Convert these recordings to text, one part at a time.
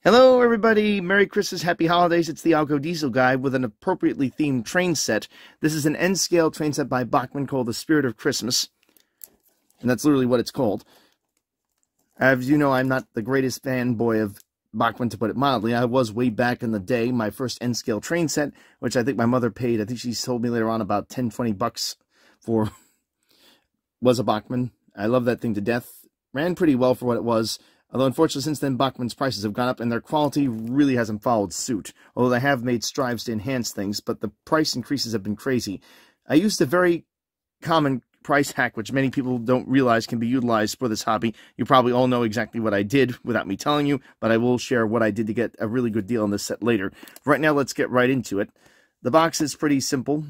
Hello everybody, Merry Christmas, Happy Holidays. It's the Alco Diesel Guy with an appropriately themed train set. This is an N-scale train set by Bachmann called the Spirit of Christmas. And that's literally what it's called. As you know, I'm not the greatest fanboy of Bachmann, to put it mildly. I was way back in the day, my first N-scale train set, which I think my mother paid, I think she told me later on, about 10-20 bucks for, was a Bachmann. I love that thing to death. Ran pretty well for what it was. Although, unfortunately, since then, Bachmann's prices have gone up, and their quality really hasn't followed suit. Although they have made strives to enhance things, but the price increases have been crazy. I used a very common price hack, which many people don't realize can be utilized for this hobby. You probably all know exactly what I did without me telling you, but I will share what I did to get a really good deal on this set later. Right now, let's get right into it. The box is pretty simple.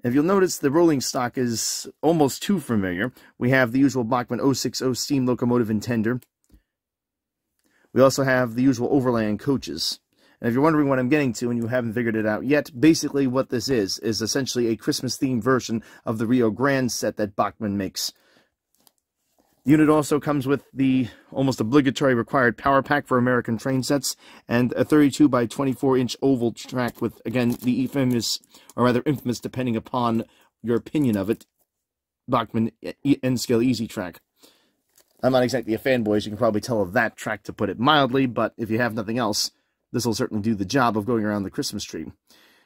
If you'll notice, the rolling stock is almost too familiar. We have the usual Bachmann 060 steam locomotive and tender. We also have the usual overland coaches. And if you're wondering what I'm getting to and you haven't figured it out yet, basically what this is essentially a Christmas-themed version of the Rio Grande set that Bachmann makes. The unit also comes with the almost obligatory required power pack for American train sets, and a 32 by 24-inch oval track with, again, the famous, or rather infamous, depending upon your opinion of it, Bachmann N-scale Easy Track. I'm not exactly a fanboy, as you can probably tell, of that track, to put it mildly, but if you have nothing else, this will certainly do the job of going around the Christmas tree.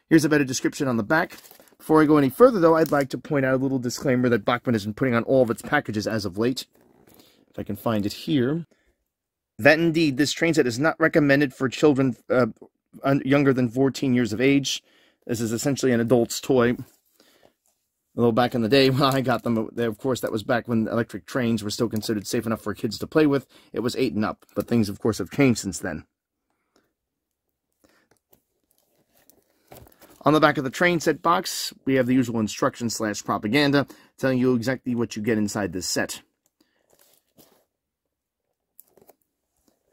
Here's a better description on the back. Before I go any further, though, I'd like to point out a little disclaimer that Bachmann has been putting on all of its packages as of late. If I can find it here. That indeed, this train set is not recommended for children younger than 14 years of age. This is essentially an adult's toy. Although back in the day when I got them, of course, that was back when electric trains were still considered safe enough for kids to play with. It was 8 and up, but things, of course, have changed since then. On the back of the train set box, we have the usual instruction/propaganda telling you exactly what you get inside this set.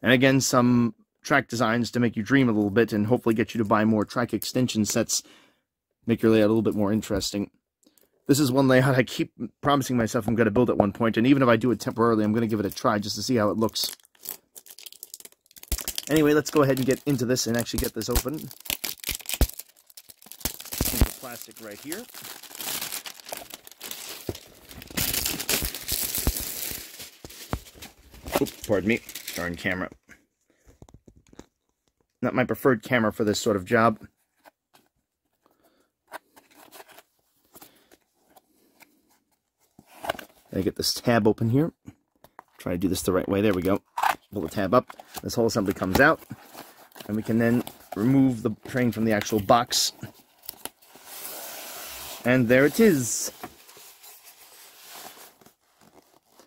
And again, some track designs to make you dream a little bit and hopefully get you to buy more track extension sets, make your layout a little bit more interesting. This is one layout I keep promising myself I'm going to build at one point, and even if I do it temporarily, I'm going to give it a try just to see how it looks. Anyway, let's go ahead and get into this and actually get this open. The plastic right here. Oops, pardon me. Darn camera. Not my preferred camera for this sort of job. I get this tab open here. Try to do this the right way. There we go. Pull the tab up. This whole assembly comes out. And we can then remove the train from the actual box. And there it is.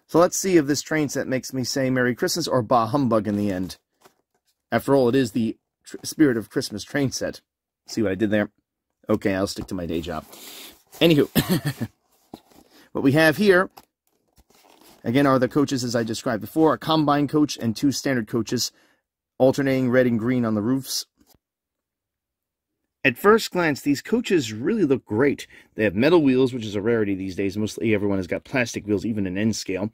So let's see if this train set makes me say Merry Christmas or Bah Humbug in the end. After all, it is the Spirit of Christmas train set. See what I did there? Okay, I'll stick to my day job. Anywho, what we have here, again, are the coaches as I described before, a combine coach and 2 standard coaches, alternating red and green on the roofs. At first glance, these coaches really look great. They have metal wheels, which is a rarity these days. Mostly everyone has got plastic wheels, even in N-scale.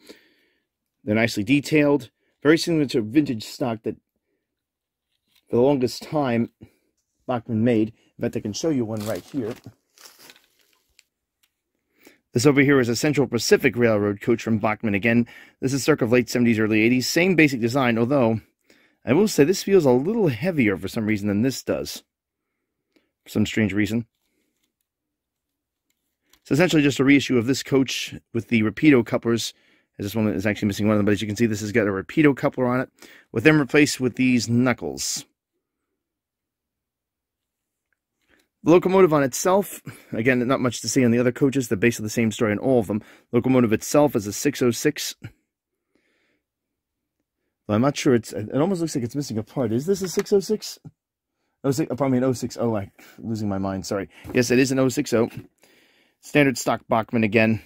They're nicely detailed, very similar to vintage stock that, for the longest time, Bachmann made. In fact, I can show you one right here. This over here is a Central Pacific Railroad coach from Bachmann again. This is circa late 70s, early 80s. Same basic design, although I will say this feels a little heavier for some reason than this does. For some strange reason. It's essentially just a reissue of this coach with the Rapido couplers. This one is actually missing one of them, but as you can see, this has got a Rapido coupler on it, with them replaced with these knuckles. The locomotive on itself, again, not much to see on the other coaches. They're basically the same story in all of them. The locomotive itself is a 606. Well, I'm not sure. It almost looks like it's missing a part. Is this a 606? Probably an 060. I'm losing my mind. Sorry. Yes, it is an 060. Standard stock Bachmann again.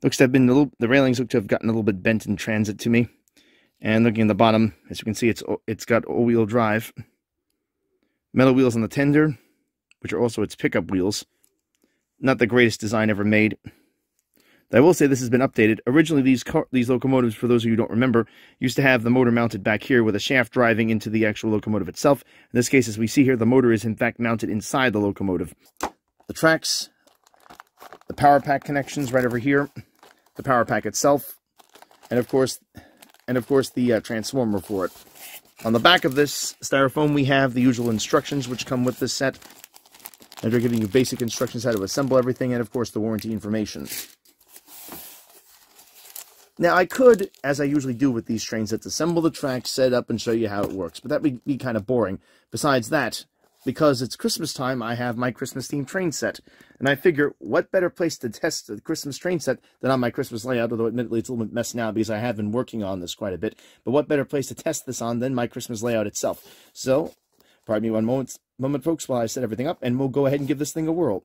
Looks to have been the railings look to have gotten a little bit bent in transit to me. And looking at the bottom, as you can see, it's got all-wheel drive. Metal wheels on the tender, which are also its pickup wheels. Not the greatest design ever made. I will say this has been updated. Originally, these locomotives, for those of you who don't remember, used to have the motor mounted back here with a shaft driving into the actual locomotive itself. In this case, as we see here, the motor is in fact mounted inside the locomotive. The tracks, the power pack connections right over here, the power pack itself, and of course the transformer for it. On the back of this styrofoam, we have the usual instructions which come with this set. And they're giving you basic instructions how to assemble everything, and of course the warranty information. Now, I could, as I usually do with these train sets, assemble the track, set it up, and show you how it works. But that would be kind of boring. Besides that, because it's Christmas time, I have my Christmas-themed train set. And I figure, what better place to test the Christmas train set than on my Christmas layout, although admittedly it's a little bit messed now because I have been working on this quite a bit. But what better place to test this on than my Christmas layout itself? So, pardon me one moment, folks, while I set everything up, and we'll go ahead and give this thing a whirl.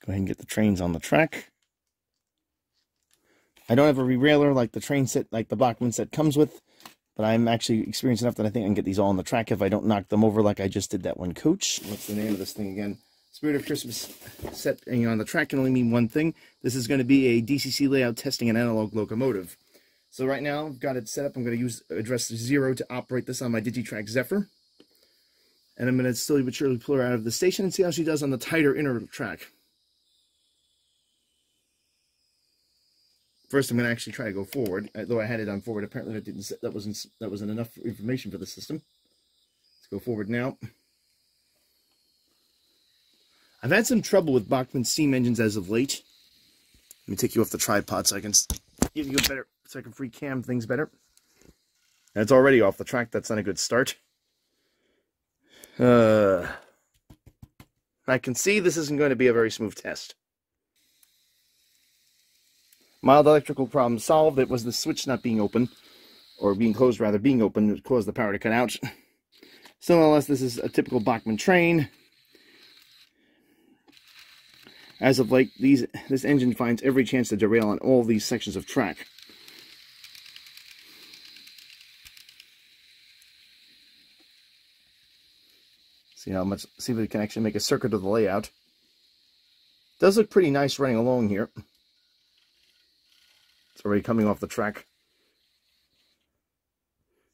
Go ahead and get the trains on the track. I don't have a rerailer like the train set, like the Bachmann set comes with, but I'm actually experienced enough that I think I can get these all on the track if I don't knock them over like I just did that one coach. What's the name of this thing again? Spirit of Christmas set on the track can only mean one thing. This is going to be a DCC layout testing an analog locomotive. So right now, I've got it set up. I'm going to use address 0 to operate this on my Digitrack Zephyr. And I'm going to slowly but surely pull her out of the station and see how she does on the tighter inner track. First, I'm going to actually try to go forward, though I had it on forward. Apparently, that wasn't enough information for the system. Let's go forward now. I've had some trouble with Bachmann steam engines as of late. Let me take you off the tripod so I can give you a better, so I can free cam things better. And it's already off the track. That's not a good start. I can see this isn't going to be a very smooth test. Mild electrical problem solved. It was the switch not being open, or being closed rather, being open, that caused the power to cut out. So nonetheless, this is a typical Bachmann train. As of late, this engine finds every chance to derail on all these sections of track. See if we can actually make a circuit of the layout. Does look pretty nice running along here. It's already coming off the track.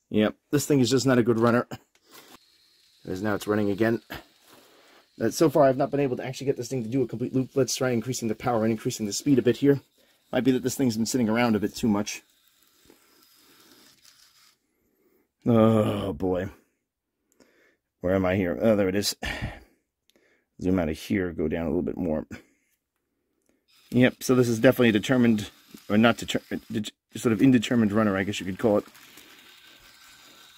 Yep, this thing is just not a good runner. Because now it's running again. So far, I've not been able to actually get this thing to do a complete loop. Let's try increasing the power and increasing the speed a bit here. Might be that this thing's been sitting around a bit too much. Oh, boy. Where am I here? Oh, there it is. Zoom out of here, go down a little bit more. Yep, so this is definitely a determined, or not determined, sort of indeterminate runner, I guess you could call it.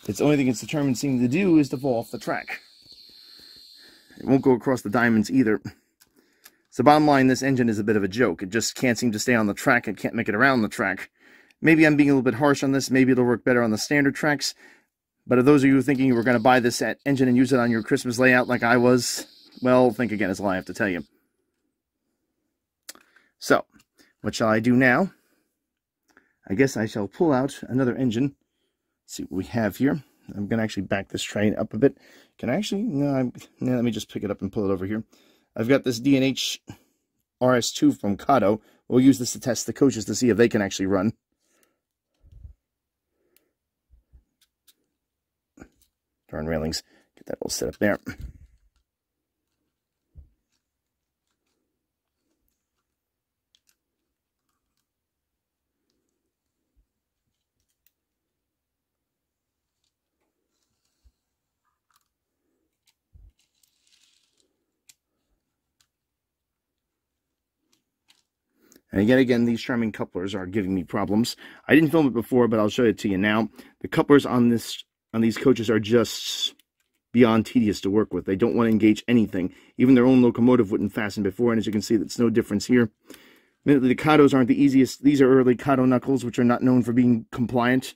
It's the only thing it's determined seeming to do is to fall off the track. It won't go across the diamonds either. So bottom line, this engine is a bit of a joke. It just can't seem to stay on the track. It can't make it around the track. Maybe I'm being a little bit harsh on this. Maybe it'll work better on the standard tracks. But if those of you thinking you were going to buy this engine and use it on your Christmas layout like I was, well, think again is all I have to tell you. So, what shall I do now? I guess I shall pull out another engine. Let's see what we have here. I'm going to actually back this train up a bit. Can I actually? No, let me just pick it up and pull it over here. I've got this D&H RS2 from Kato. We'll use this to test the coaches to see if they can actually run. Darn railings. Get that all set up there. And again, these charming couplers are giving me problems. I didn't film it before, but I'll show it to you now. The couplers on these coaches are just beyond tedious to work with. They don't want to engage anything. Even their own locomotive wouldn't fasten before, and as you can see, that's no difference here. Admittedly, the Katos aren't the easiest. These are early Kato knuckles, which are not known for being compliant.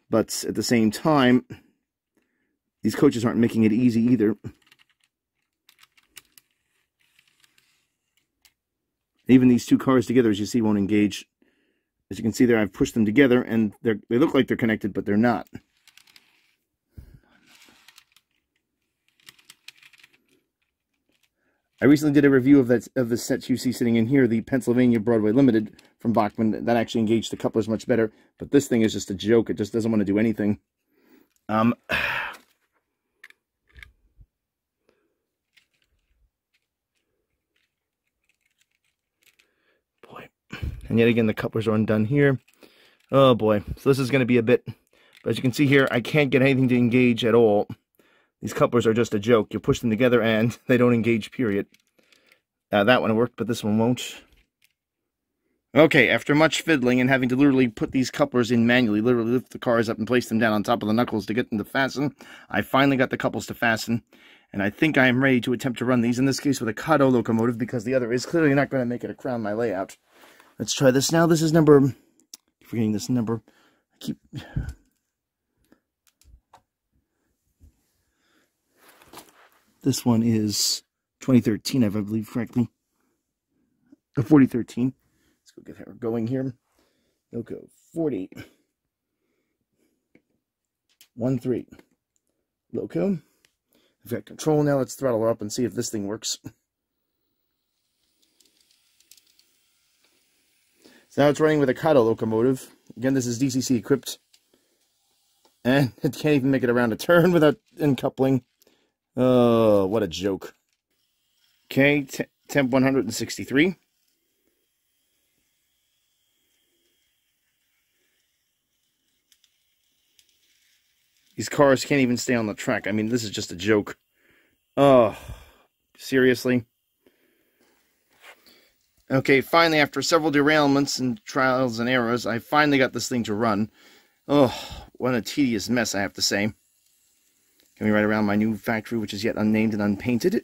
But at the same time, these coaches aren't making it easy either. Even these two cars together, as you see, won't engage. As you can see there, I've pushed them together, and they look like they're connected, but they're not. I recently did a review of the set you see sitting in here, the Pennsylvania Broadway Limited from Bachmann. That actually engaged the couplers much better, but this thing is just a joke. It just doesn't want to do anything. Boy. And yet again, the couplers are undone here. Oh boy. So this is going to be a bit, but as you can see here, I can't get anything to engage at all. These couplers are just a joke. You push them together and they don't engage, period. That one worked, but this one won't. Okay, after much fiddling and having to literally put these couplers in manually, literally lift the cars up and place them down on top of the knuckles to get them to fasten, I finally got the couples to fasten, and I think I am ready to attempt to run these, in this case with a Kato locomotive, because the other is clearly not going to make it around my layout. Let's try this now. This is number... I'm forgetting this number. I keep... This one is 2013, if I believe correctly. 4013. Let's go get her going here. Loco 40. 13. Loco. I've got control now. Let's throttle her up and see if this thing works. So now it's running with a Kato locomotive. Again, this is DCC equipped. And it can't even make it around a turn without uncoupling. Oh, what a joke. Okay, temp 163. These cars can't even stay on the track. I mean, this is just a joke. Oh, seriously? Okay, finally, after several derailments and trials and errors, I finally got this thing to run. Oh, what a tedious mess, I have to say. Coming right around my new factory, which is yet unnamed and unpainted.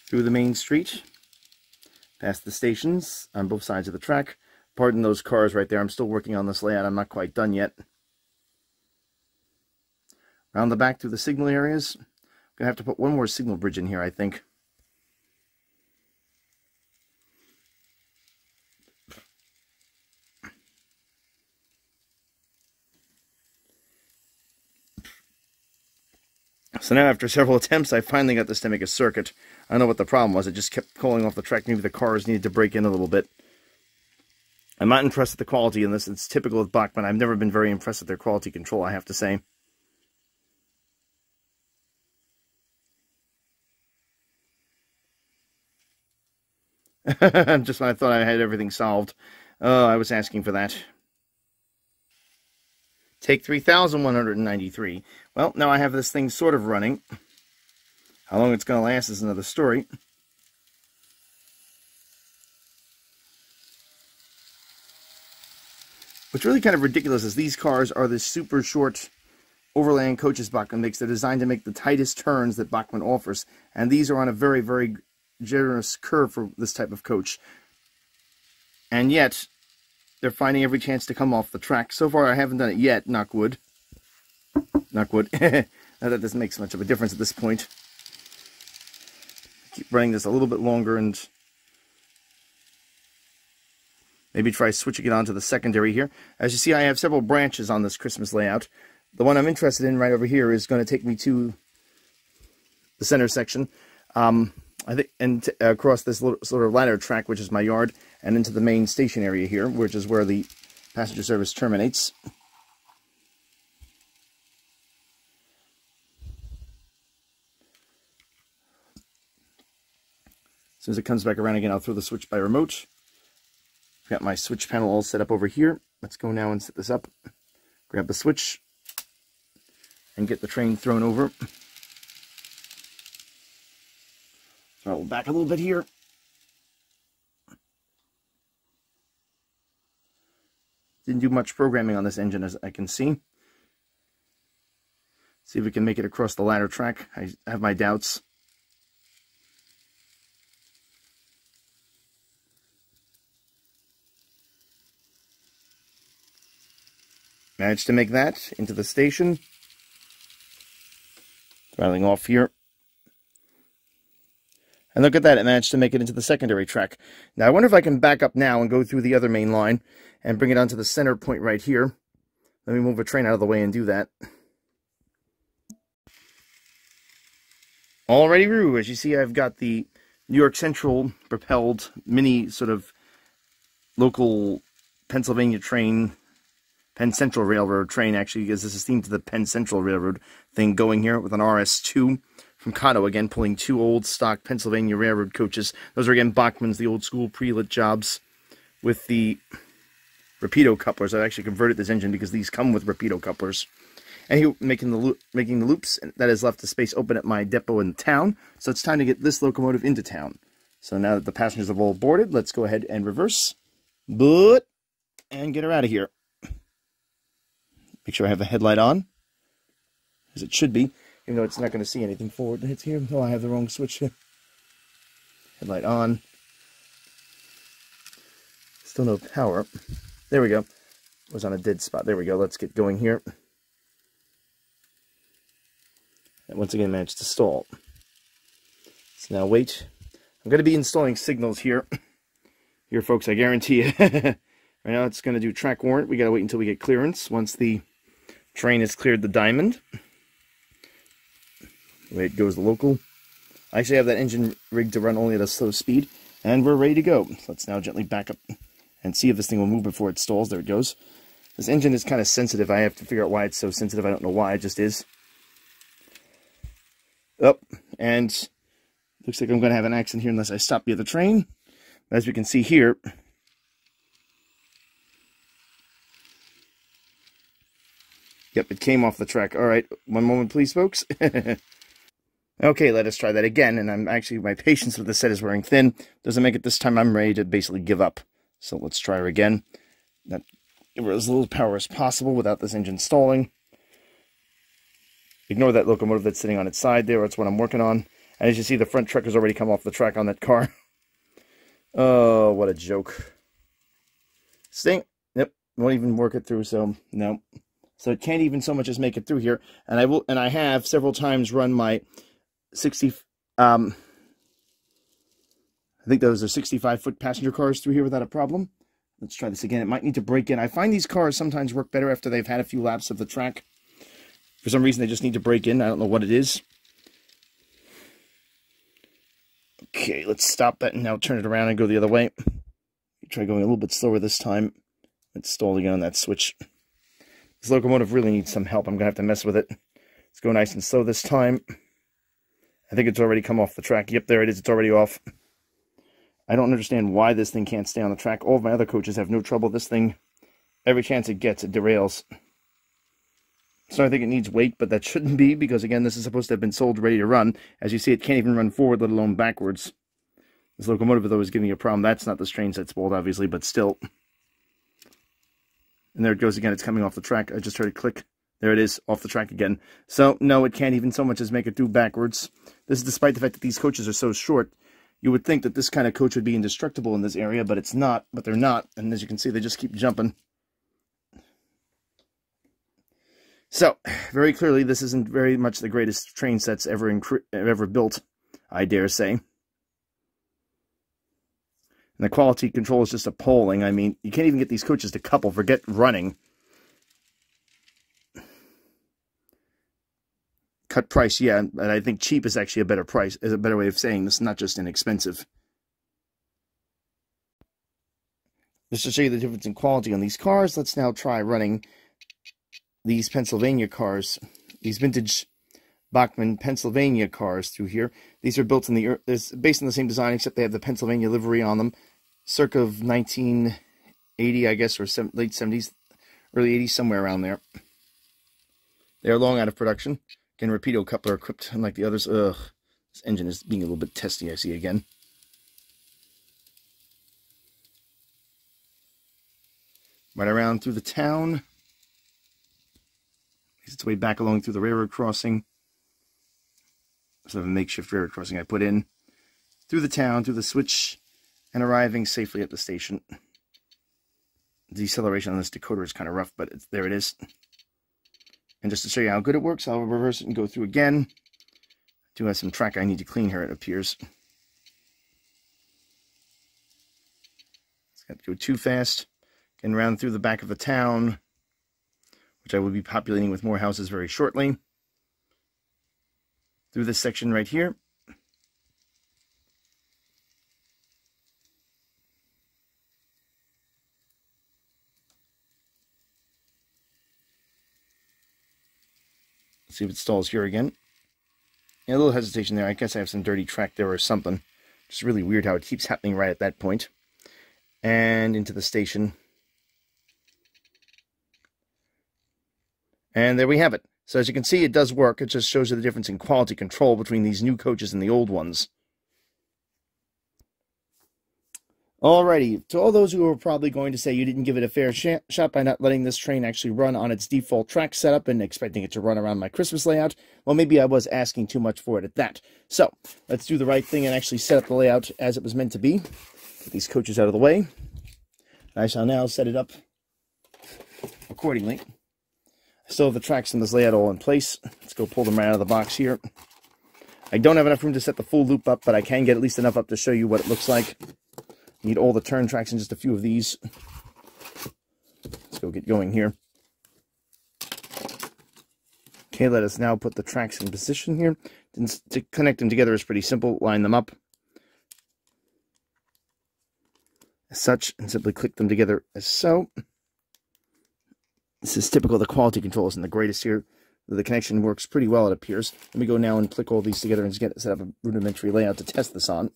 Through the main street. Past the stations on both sides of the track. Pardon those cars right there. I'm still working on this layout. I'm not quite done yet. Around the back through the signal areas. I'm going to have to put one more signal bridge in here, I think. So now, after several attempts, I finally got this to make a circuit. I don't know what the problem was. It just kept calling off the track. Maybe the cars needed to break in a little bit. I'm not impressed with the quality in this. It's typical of Bachmann. I've never been very impressed with their quality control, I have to say. Just when I thought I had everything solved. Oh, I was asking for that. Take 3,193. Well, now I have this thing sort of running. How long it's going to last is another story. What's really kind of ridiculous is these cars are the super short overland coaches Bachmann makes. They're designed to make the tightest turns that Bachmann offers. And these are on a very, very generous curve for this type of coach. And yet, they're finding every chance to come off the track. So far, I haven't done it yet, knock wood. Knock wood. Now, that doesn't make so much of a difference at this point. Keep running this a little bit longer and maybe try switching it onto the secondary here. As you see, I have several branches on this Christmas layout. The one I'm interested in right over here is going to take me to the center section. I think, and across this little sort of ladder track, which is my yard, and into the main station area here, which is where the passenger service terminates. As soon as it comes back around again, I'll throw the switch by remote. I've got my switch panel all set up over here. Let's go now and set this up. Grab the switch and get the train thrown over. Throttle back a little bit here. Didn't do much programming on this engine, as I can see. See if we can make it across the ladder track. I have my doubts. Managed to make that into the station. Throttling off here. And look at that, it managed to make it into the secondary track. Now, I wonder if I can back up now and go through the other main line and bring it onto the center point right here. Let me move a train out of the way and do that. Alrighty, Roo. As you see, I've got the New York Central propelled mini sort of local Pennsylvania train, Penn Central Railroad train, actually, because this is themed to the Penn Central Railroad thing going here with an RS2 from Cotto, again, pulling two old stock Pennsylvania Railroad coaches. Those are, again, Bachmann's, the old school pre-lit jobs with the Rapido couplers. I've actually converted this engine because these come with Rapido couplers. And here, making the loops, and that has left the space open at my depot in town. So it's time to get this locomotive into town. So now that the passengers have all boarded, let's go ahead and reverse, and get her out of here. Make sure I have the headlight on, as it should be, even though it's not going to see anything forward. It's here. Oh, I have the wrong switch here. Headlight on. Still no power. There we go. Was on a dead spot. There we go. Let's get going here. And once again, managed to stall. So now wait. I'm going to be installing signals here. Here, folks, I guarantee you. Right now, it's going to do track warrant. We got to wait until we get clearance. Once the train has cleared the diamond. Away it goes the local. I actually have that engine rigged to run only at a slow speed. And we're ready to go. So let's now gently back up and see if this thing will move before it stalls. There it goes. This engine is kind of sensitive. I have to figure out why it's so sensitive. I don't know why. It just is. Up, and looks like I'm going to have an accident here unless I stop the other train. As we can see here, yep, it came off the track. All right, one moment, please, folks. Okay, let us try that again. And my patience with the set is wearing thin. Doesn't make it this time. I'm ready to basically give up. So let's try her again. Now, give her as little power as possible without this engine stalling. Ignore that locomotive that's sitting on its side there. That's what I'm working on. And as you see, the front truck has already come off the track on that car. Oh, what a joke. Sting. Yep. Won't even work it through, so no. So it can't even so much as make it through here. And I have several times run my 60 I think those are 65-foot passenger cars through here without a problem. Let's try this again. It might need to break in. I find these cars sometimes work better after they've had a few laps of the track. For some reason, they just need to break in. I don't know what it is. Okay, let's stop that and now turn it around and go the other way. Try going a little bit slower this time. Let's stall again on that switch. This locomotive really needs some help. I'm going to have to mess with it. Let's go nice and slow this time. I think it's already come off the track. Yep, there it is. It's already off. I don't understand why this thing can't stay on the track. All of my other coaches have no trouble. This thing, every chance it gets, it derails. So I think it needs weight, but that shouldn't be, because again, this is supposed to have been sold ready to run. As you see, it can't even run forward, let alone backwards. This locomotive, though, is giving me a problem. That's not the train set's fault, obviously, but still. And there it goes again. It's coming off the track. I just heard it click. There it is, off the track again. So, no, it can't even so much as make it through backwards. This is despite the fact that these coaches are so short. You would think that this kind of coach would be indestructible in this area, but it's not. But they're not. And as you can see, they just keep jumping. So, very clearly, this isn't very much the greatest train sets ever built, I dare say. And the quality control is just appalling. I mean, you can't even get these coaches to couple. Forget running. Cut price, yeah, and I think cheap is actually a better price, is a better way of saying this, not just inexpensive. Just to show you the difference in quality on these cars, let's now try running these Pennsylvania cars, these vintage Bachmann Pennsylvania cars through here. These are built in based on the same design, except they have the Pennsylvania livery on them, circa of 1980, I guess, or late 70s, early 80s, somewhere around there. They are long out of production. Again, Rapido coupler equipped, unlike the others. Ugh, this engine is being a little bit testy, I see again. Right around through the town. Makes its way back along through the railroad crossing. Sort of a makeshift railroad crossing I put in. Through the town, through the switch, and arriving safely at the station. The deceleration on this decoder is kind of rough, but there it is. And just to show you how good it works, I'll reverse it and go through again. I do have some track I need to clean here, it appears. It's got to go too fast. Getting around through the back of the town, which I will be populating with more houses very shortly. through this section right here. See if it stalls here again. Yeah, a little hesitation there. I guess I have some dirty track there or something. Just really weird how it keeps happening right at that point. And into the station. And there we have it. So as you can see, it does work. It just shows you the difference in quality control between these new coaches and the old ones. Alrighty, to all those who are probably going to say you didn't give it a fair shot by not letting this train actually run on its default track setup and expecting it to run around my Christmas layout, well, maybe I was asking too much for it at that. So, let's do the right thing and actually set up the layout as it was meant to be. Get these coaches out of the way. I shall now set it up accordingly. I still have the tracks in this layout all in place. Let's go pull them right out of the box here. I don't have enough room to set the full loop up, but I can get at least enough up to show you what it looks like. Need all the turn tracks and just a few of these. Let's go get going here. Okay, let us now put the tracks in position here. To connect them together is pretty simple. Line them up as such, and simply click them together as so. This is typical. The quality control isn't the greatest here. The connection works pretty well, it appears. Let me go now and click all these together and get set up a rudimentary layout to test this on.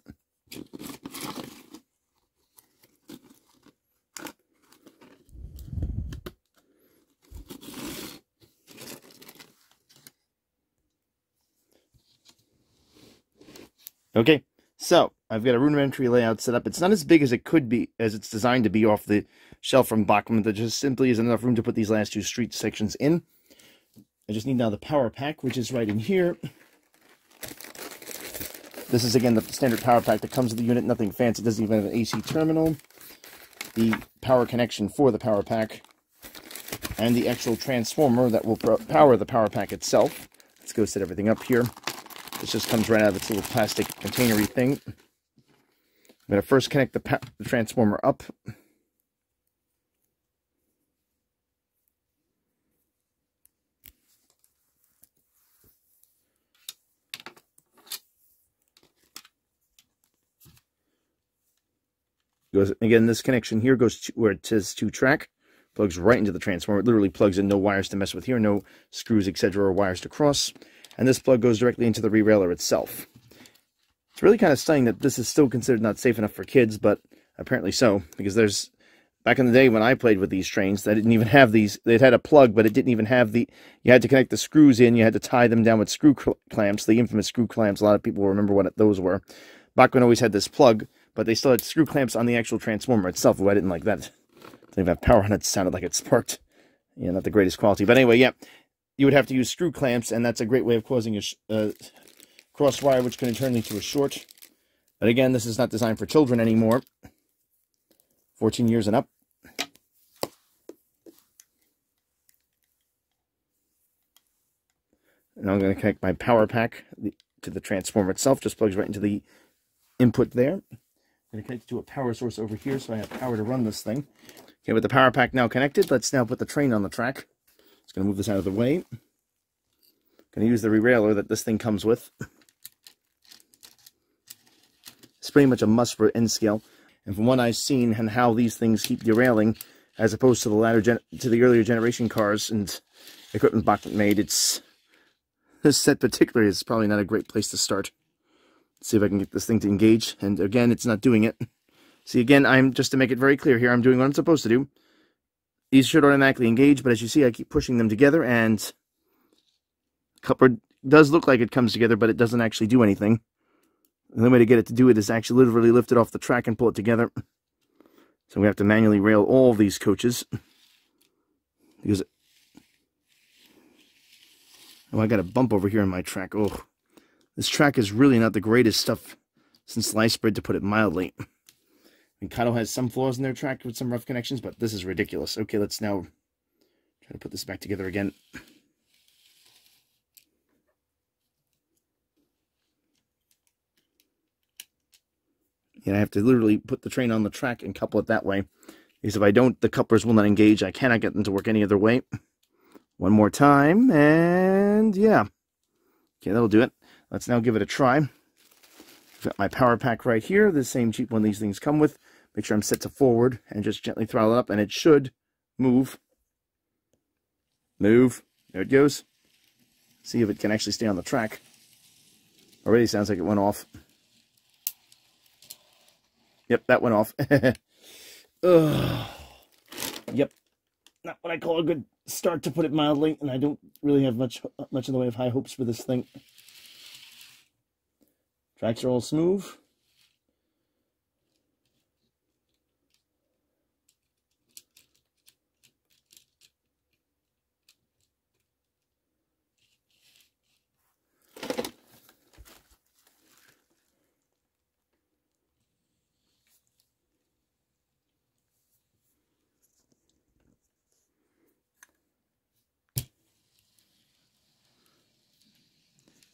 Okay, so I've got a rudimentary layout set up. It's not as big as it could be, as it's designed to be off the shelf from Bachmann. There just simply isn't enough room to put these last two street sections in. I just need now the power pack, which is right in here. This is, again, the standard power pack that comes with the unit. Nothing fancy. It doesn't even have an AC terminal. The power connection for the power pack. And the actual transformer that will power the power pack itself. Let's go set everything up here. This just comes right out of its little plastic containery thing. I'm going to first connect the transformer up. Again, this connection here goes to where it says to track. Plugs right into the transformer. It literally plugs in, no wires to mess with here, no screws, etc., or wires to cross. And this plug goes directly into the rerailer itself. It's really kind of stunning that this is still considered not safe enough for kids, but apparently so, because back in the day when I played with these trains, they didn't even have these. They had a plug, but it didn't even have you had to connect the screws in, you had to tie them down with screw clamps, the infamous screw clamps. A lot of people remember what those were. Bachmann always had this plug, but they still had screw clamps on the actual transformer itself. Oh, I didn't like that. It didn't even have power on it. It sounded like it sparked. Yeah, not the greatest quality. But anyway, yeah. You would have to use screw clamps, and that's a great way of causing a cross wire, which can in turn lead to a short. But again, this is not designed for children anymore. 14 years and up. And I'm going to connect my power pack to the transformer itself. Just plugs right into the input there. I'm going to connect it to a power source over here so I have power to run this thing. Okay, with the power pack now connected, let's now put the train on the track. Just going to move this out of the way. Going to use the rerailer that this thing comes with. It's pretty much a must for N scale. And from what I've seen and how these things keep derailing, as opposed to the earlier generation cars and equipment Bachmann made, this set particularly is probably not a great place to start. Let's see if I can get this thing to engage. And again, it's not doing it. See, again, just to make it very clear here, I'm doing what I'm supposed to do. These should automatically engage, but as you see, I keep pushing them together, and the coupler does look like it comes together, but it doesn't actually do anything. The only way to get it to do it is actually literally lift it off the track and pull it together. So we have to manually rail all of these coaches. Because I got a bump over here in my track. Oh, this track is really not the greatest stuff since sliced bread, to put it mildly. Mikado has some flaws in their track with some rough connections, but this is ridiculous. Okay, let's now try to put this back together again. And I have to literally put the train on the track and couple it that way. Because if I don't, the couplers will not engage. I cannot get them to work any other way. One more time, and yeah. Okay, that'll do it. Let's now give it a try. I've got my power pack right here, the same cheap one these things come with. Make sure I'm set to forward and just gently throttle it up, and it should move. Move. There it goes. See if it can actually stay on the track. Already sounds like it went off. Yep, that went off. Ugh. Yep. Not what I call a good start, to put it mildly, and I don't really have much in the way of high hopes for this thing. Tracks are all smooth.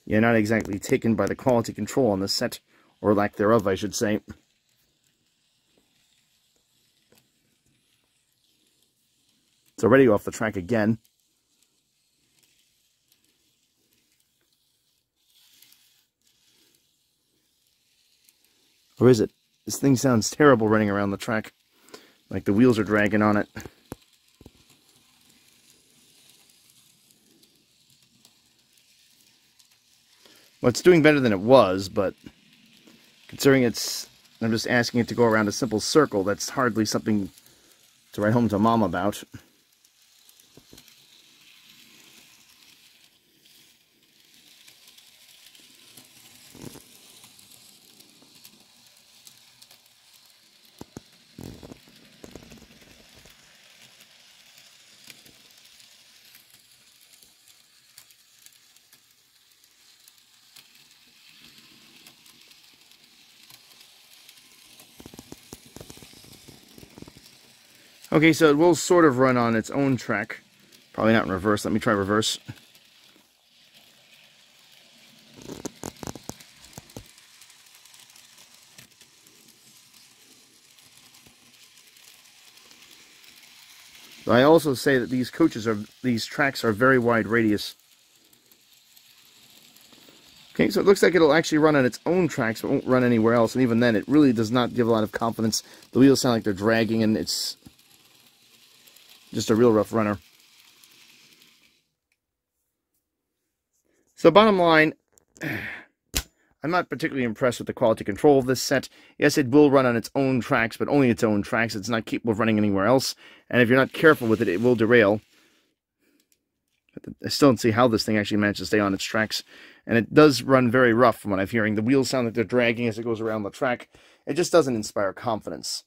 Yeah, not exactly taken by the quality control on this set, or lack thereof, I should say. It's already off the track again. Or is it? This thing sounds terrible running around the track. Like the wheels are dragging on it. Well, it's doing better than it was, but considering I'm just asking it to go around a simple circle, that's hardly something to write home to Mom about. Okay, so it will sort of run on its own track. Probably not in reverse. Let me try reverse. I also say that these tracks are very wide radius. Okay, so it looks like it'll actually run on its own tracks, but won't run anywhere else. And even then, it really does not give a lot of confidence. The wheels sound like they're dragging, and it's just a real rough runner. So bottom line, I'm not particularly impressed with the quality control of this set. Yes, it will run on its own tracks, but only its own tracks. It's not capable of running anywhere else. And if you're not careful with it, it will derail. I still don't see how this thing actually managed to stay on its tracks. And it does run very rough from what I'm hearing. The wheels sound like they're dragging as it goes around the track. It just doesn't inspire confidence.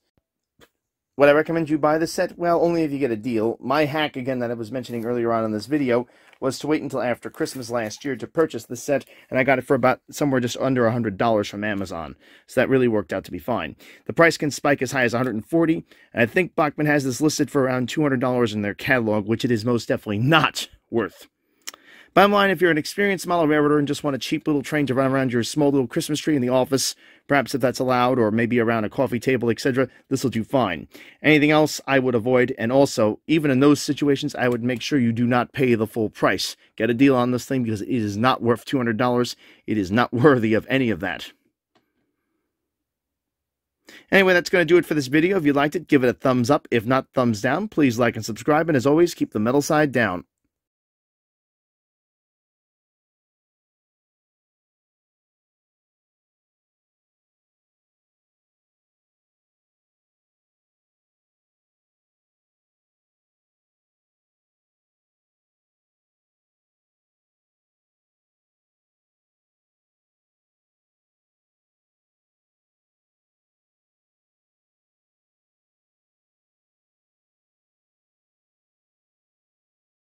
Would I recommend you buy this set? Well, only if you get a deal. My hack, again, that I was mentioning earlier on in this video, was to wait until after Christmas last year to purchase this set, and I got it for about somewhere just under $100 from Amazon. So that really worked out to be fine. The price can spike as high as $140, and I think Bachmann has this listed for around $200 in their catalog, which it is most definitely not worth. Bottom line, if you're an experienced model railroader and just want a cheap little train to run around your small little Christmas tree in the office, perhaps if that's allowed, or maybe around a coffee table, etc., this will do fine. Anything else, I would avoid, and also, even in those situations, I would make sure you do not pay the full price. Get a deal on this thing, because it is not worth $200. It is not worthy of any of that. Anyway, that's going to do it for this video. If you liked it, give it a thumbs up. If not, thumbs down. Please like and subscribe, and as always, keep the metal side down.